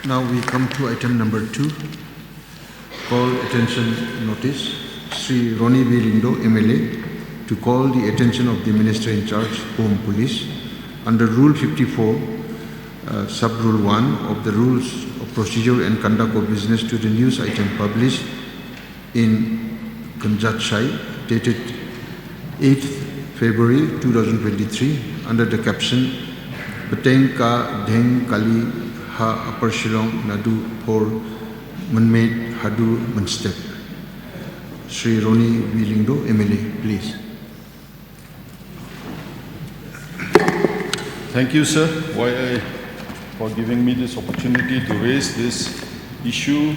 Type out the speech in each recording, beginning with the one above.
Now we come to item number 2, call attention notice. Sri Roni V. Lindo, MLA, to call the attention of the Minister in charge, Home Police, under Rule 54, Sub-Rule 1 of the Rules of Procedure and Conduct of Business to the news item published in Kanjatshai, dated 8th February 2023, under the caption, Bateng Ka Dheng Kali Ha Upper Shillong Nadu Por Manmade Hadu Manstep. Sri Roni V. Lindo, MLA, please. Thank you, sir, for giving me this opportunity to raise this issue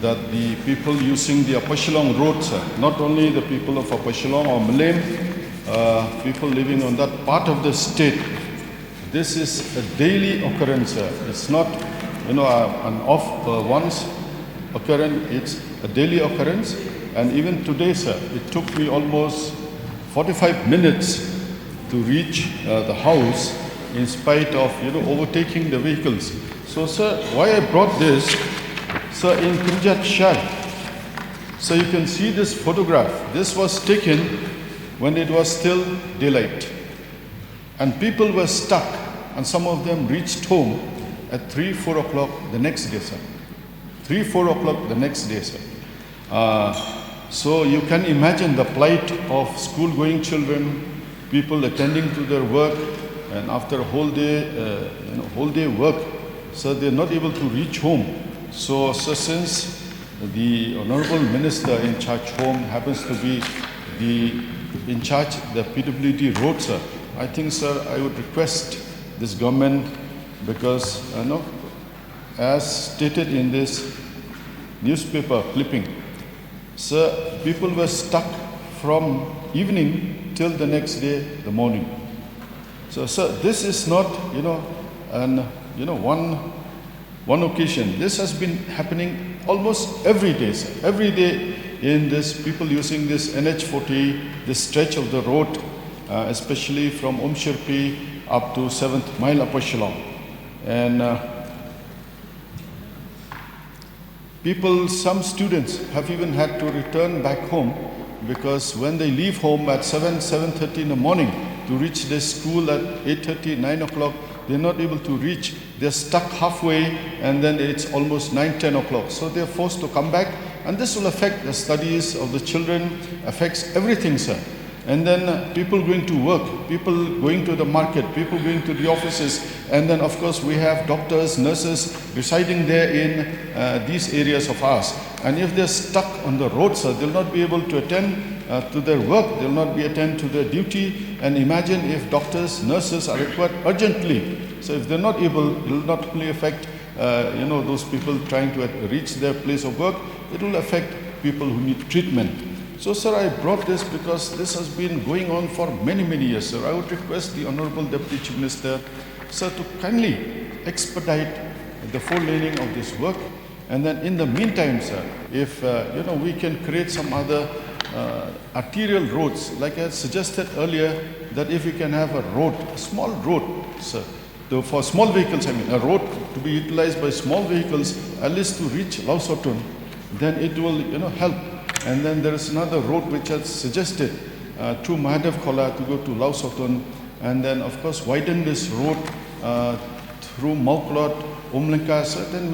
that the people using the Upper Shillong Road, sir, not only the people of Upper Shillong or Malayam, people living on that part of the state, this is a daily occurrence, sir. It's not, an off once occurrence, it's a daily occurrence. And even today, sir, it took me almost 45 minutes to reach the house in spite of, overtaking the vehicles. So, sir, why I brought this, sir, in Kanjatshai, so you can see this photograph. This was taken when it was still daylight. And people were stuck, and some of them reached home at 3, 4 o'clock the next day, sir. 3, 4 o'clock the next day, sir. So you can imagine the plight of school-going children, people attending to their work, and after a whole day, whole day work, so they're not able to reach home. So since the Honorable Minister in charge home happens to be in charge the PWD road, sir, I think, sir, I would request this government, because as stated in this newspaper clipping, sir, people were stuck from evening till the next day, the morning. So, sir, this is not, one occasion. This has been happening almost every day, sir. Every day in this, people using this NH40, this stretch of the road, especially from Sherpi up to 7th Mile Upper Shillong. And some students have even had to return back home, because when they leave home at 7:30 in the morning to reach their school at 8:30, 9 o'clock, they're not able to reach. They're stuck halfway, and then it's almost 9, 10 o'clock. So they're forced to come back, and this will affect the studies of the children, affects everything, sir. And then people going to work, people going to the market, people going to the offices, and then of course we have doctors, nurses residing there in these areas of ours. And if they're stuck on the road, sir, they'll not be able to attend to their work, they'll not be attend to their duty. And imagine if doctors, nurses are required urgently. So if they're not able, it will not only affect those people trying to reach their place of work, it will affect people who need treatment. So, sir, I brought this because this has been going on for many, many years, sir. I would request the Honorable Deputy Chief Minister, sir, to kindly expedite the four-laning of this work. And then in the meantime, sir, if, we can create some other arterial roads, like I suggested earlier, that if we can have a road, a small road, sir, for small vehicles, a road to be utilized by small vehicles, at least to reach Lausotun, then it will, help. And then there is another road which has suggested through Mahadev Khola to go to Lausotun, and then of course widen this road through Mauklot, Omlenka, so then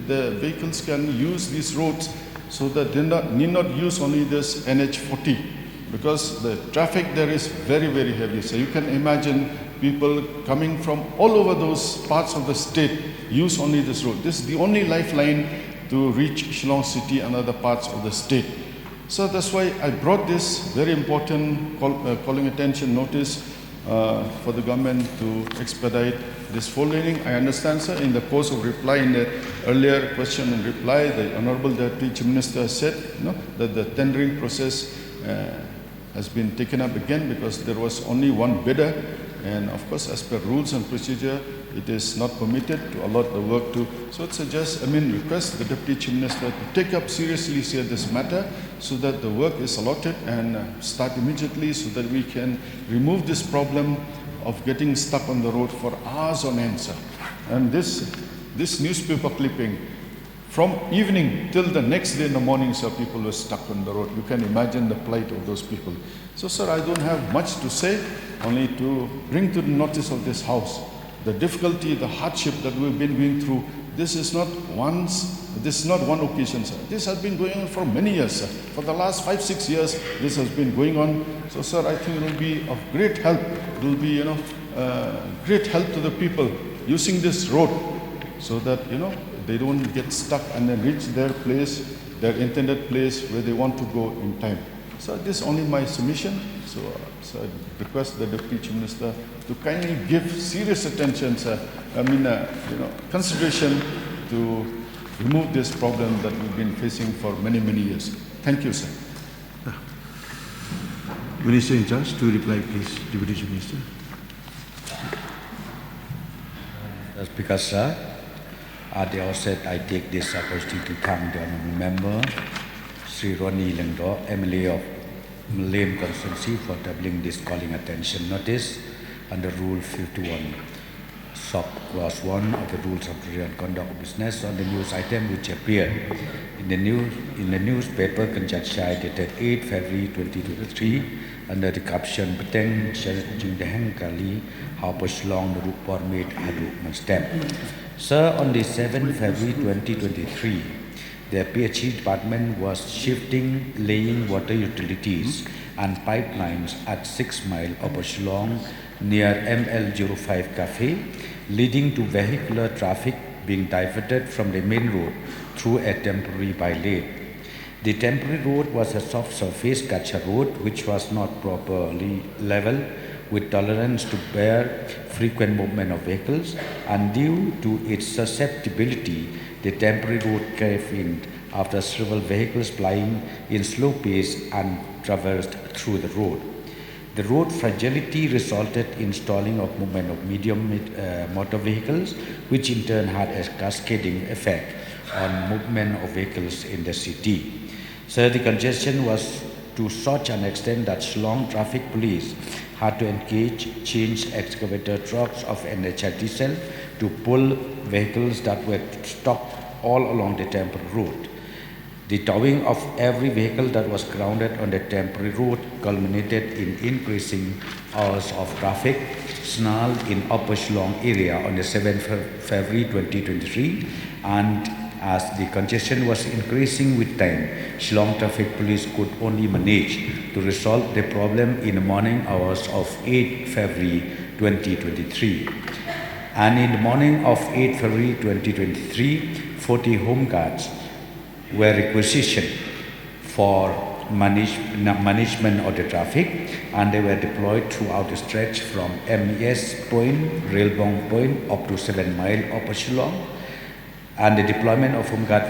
the vehicles can use these roads, so that they need not use only this NH40, because the traffic there is very, very heavy. So you can imagine people coming from all over those parts of the state use only this road. This is the only lifeline to reach Shillong city and other parts of the state. So that's why I brought this very important calling attention notice for the government to expedite this four-laning. I understand, sir, in the course of reply, in the earlier question and reply, the Honorable Deputy Chief Minister said that the tendering process has been taken up again because there was only one bidder. And of course, as per rules and procedure, it is not permitted to allot the work to. So it suggests, request the Deputy Chief Minister to take up seriously this matter, so that the work is allotted and start immediately, so that we can remove this problem of getting stuck on the road for hours on end, sir. And this this newspaper clipping. From evening till the next day in the morning, sir, people were stuck on the road. You can imagine the plight of those people. So, sir, I don't have much to say, only to bring to the notice of this House the difficulty, the hardship that we've been going through. This is not one occasion, sir. This has been going on for many years, sir. For the last 5-6 years, this has been going on. So, sir, I think it will be of great help. It will be, great help to the people using this road, so that, they don't get stuck and then reach their place, their intended place where they want to go in time. So this is only my submission. So I request the Deputy Chief Minister to kindly give serious attention, sir. Consideration to remove this problem that we've been facing for many, many years. Thank you, sir. Minister in charge to reply, please. Deputy Chief Minister. Speaker, sir. At the outset, I take this opportunity to thank the honourable member, Sri Ronnie Lengdo, MLA of Malay Constituency, for tabling this calling attention notice under Rule 51, Sub-Clause 1 of the Rules of Procedure and Conduct of Business on the news item which appeared in the newspaper Congestion dated 8 February 2023 under the caption Beteng Jing Deheng Kali How Shillong the report made Adu Stamp. Sir, on the 7th February 2023, the PHE department was laying water utilities and pipelines at 6 miles of Shillong near ML05 Cafe, leading to vehicular traffic being diverted from the main road through a temporary by-lane. The temporary road was a soft surface Kacha road which was not properly level with tolerance to bear frequent movement of vehicles, and due to its susceptibility, the temporary road caved in after several vehicles plying in slow pace and traversed through the road. The road fragility resulted in stalling of movement of medium motor vehicles, which in turn had a cascading effect on movement of vehicles in the city. So the congestion was to such an extent that Shillong Traffic Police had to change excavator trucks of NHIT cell to pull vehicles that were stopped all along the temporary road. The towing of every vehicle that was grounded on the temporary road culminated in increasing hours of traffic snarled in Upper Shillong area on the 7th February 2023, and as the congestion was increasing with time, Shillong Traffic Police could only manage to resolve the problem in the morning hours of 8 February 2023. And in the morning of 8 February 2023, 40 home guards were requisitioned for management of the traffic, and they were deployed throughout the stretch from MES Point, Railbong Point up to 7 Mile Upper Shillong. And the deployment of home guard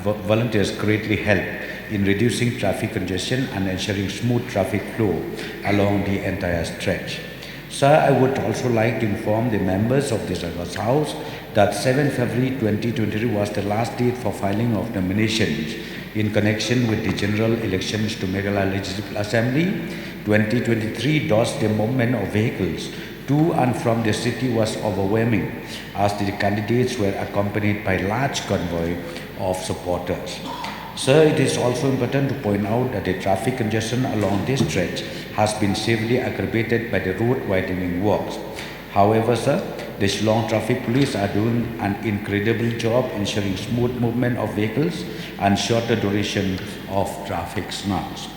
volunteers greatly helped in reducing traffic congestion and ensuring smooth traffic flow along the entire stretch. Sir, I would also like to inform the members of this House that 7 February 2023 was the last date for filing of nominations in connection with the general elections to Meghalaya Legislative Assembly 2023. Thus, the movement of vehicles to and from the city was overwhelming, as the candidates were accompanied by a large convoy of supporters. Sir, it is also important to point out that the traffic congestion along this stretch has been severely aggravated by the road widening works. However, sir, the Shillong Traffic Police are doing an incredible job ensuring smooth movement of vehicles and shorter duration of traffic snarls.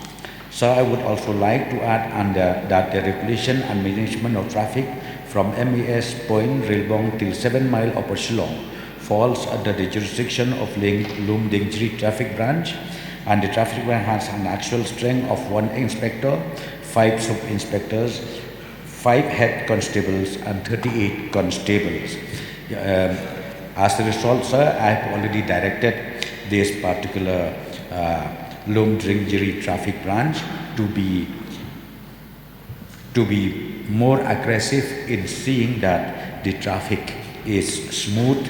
So I would also like to add that the regulation and management of traffic from MES Point, Railbong till 7 Mile Upper Shillong falls under the jurisdiction of Lum Dingjiri Traffic Branch, and the traffic branch has an actual strength of 1 inspector, 5 sub-inspectors, 5 head constables and 38 constables. As a result, sir, I have already directed this particular Lum Dingjiri Traffic Branch to be more aggressive in seeing that the traffic is smooth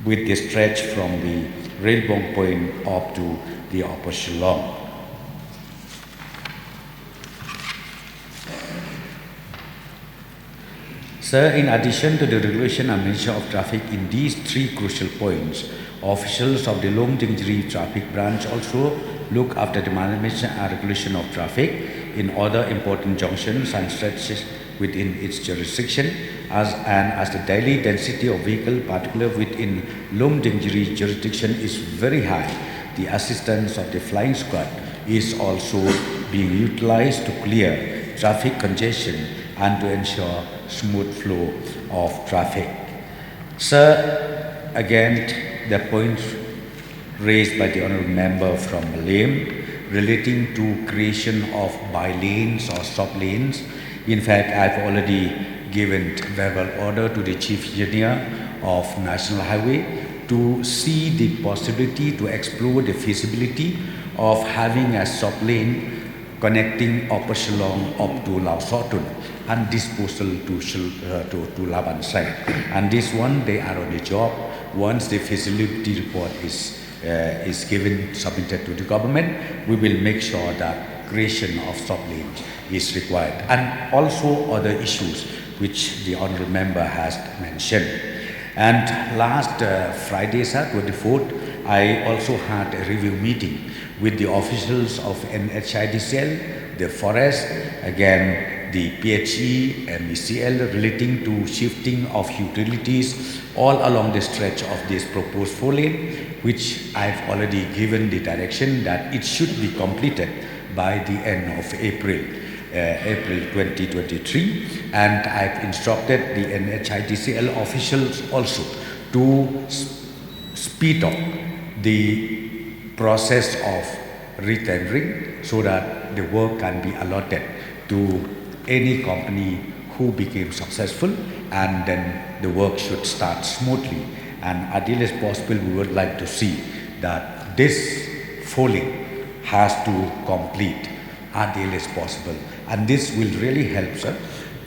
with the stretch from the Railbong Point up to the Upper Shillong. Sir, in addition to the regulation and measure of traffic in these three crucial points, officials of the Long Dingri Traffic Branch also look after the management and regulation of traffic in other important junctions and stretches within its jurisdiction, as the daily density of vehicle, particularly within Long Dingri jurisdiction, is very high. The assistance of the flying squad is also being utilized to clear traffic congestion and to ensure smooth flow of traffic. Sir, again, the points raised by the honourable member from Malem relating to creation of by-lanes or stop lanes. In fact, I've already given verbal order to the Chief Engineer of National Highway to see the possibility to explore the feasibility of having a stop lane connecting Upper Shillong up to Lao Sotun and disposal to Laban side. And this one, they are on the job. Once the feasibility report is given, submitted to the government, we will make sure that creation of stop lanes is required. And also other issues which the honourable member has mentioned. And last Friday, sir, 24th, I also had a review meeting with the officials of NHIDCL, the forest, again the PHE, MECL, relating to shifting of utilities all along the stretch of this proposed 4-lane, which I've already given the direction that it should be completed by the end of April 2023, and I've instructed the NHIDCL officials also to speed up the process of retendering so that the work can be allotted to any company who became successful, and then the work should start smoothly. And ideally as possible, we would like to see that this 4-lane has to complete ideally as possible, and this will really help, sir,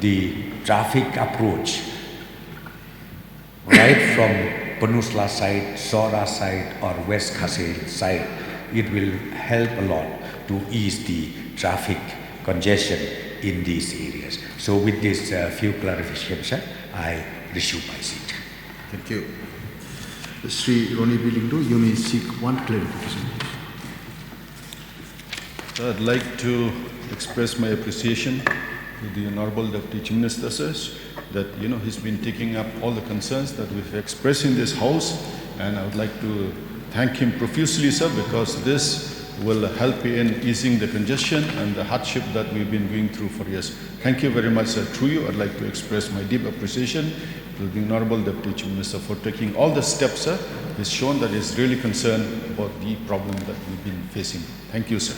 the traffic approach right from Peninsula side, Sora side or West Khasi side. It will help a lot to ease the traffic congestion in these areas. So with this few clarifications, sir, I resume my seat. Thank you. Sri Roni Bilindo, you may seek one clarification. I'd like to express my appreciation to the Honorable Deputy Chief Minister, sir, that he's been taking up all the concerns that we've expressed in this House, and I would like to thank him profusely, sir, because this will help in easing the congestion and the hardship that we've been going through for years. Thank you very much, sir. Through you, I'd like to express my deep appreciation to the Honorable Deputy Chief Minister for taking all the steps, sir. He's shown that he's really concerned about the problem that we've been facing. Thank you, sir.